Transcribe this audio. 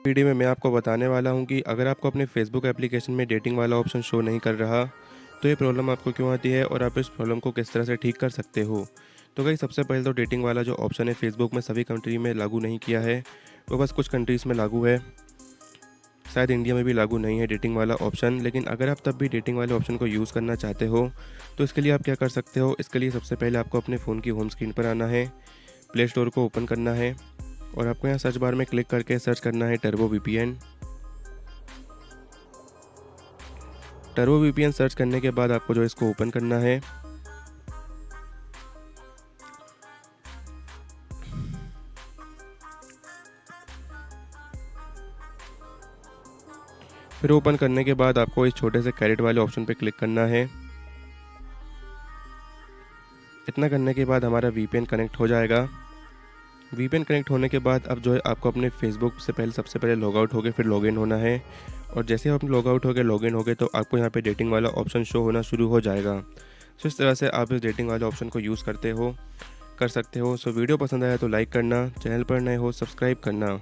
Video में मैं आपको बताने वाला हूं कि अगर आपको अपने फेसबुक एप्लीकेशन में डेटिंग वाला ऑप्शन शो नहीं कर रहा तो ये प्रॉब्लम आपको क्यों आती है और आप इस प्रॉब्लम को किस तरह से ठीक कर सकते हो। तो गाइस सबसे पहले तो डेटिंग वाला जो ऑप्शन है फेसबुक में सभी कंट्री में लागू नहीं किया है, वो बस कुछ कंट्रीज़ में लागू है। शायद इंडिया में भी लागू नहीं है डेटिंग वाला ऑप्शन, लेकिन अगर आप तब भी डेटिंग वाले ऑप्शन को यूज़ करना चाहते हो तो इसके लिए आप क्या कर सकते हो। इसके लिए सबसे पहले आपको अपने फ़ोन की होम स्क्रीन पर आना है, प्ले स्टोर को ओपन करना है और आपको यहाँ सर्च बार में क्लिक करके सर्च करना है turbo VPN. Turbo VPN search करने के बाद आपको जो इसको ओपन करना है। फिर ओपन करने के बाद आपको इस छोटे से कैरेट वाले ऑप्शन पर क्लिक करना है। इतना करने के बाद हमारा वीपीएन कनेक्ट हो जाएगा। वीपीएन कनेक्ट होने के बाद अब जो है आपको अपने फेसबुक से पहले सबसे पहले लॉग आउट होकर फिर लॉगिन होना है। और जैसे आप लॉग आउट होकर लॉगिन हो गए तो आपको यहाँ पे डेटिंग वाला ऑप्शन शो होना शुरू हो जाएगा। सो इस तरह से आप इस डेटिंग वाले ऑप्शन को यूज़ कर सकते हो। सो वीडियो पसंद आया तो लाइक करना, चैनल पर नए हो सब्सक्राइब करना।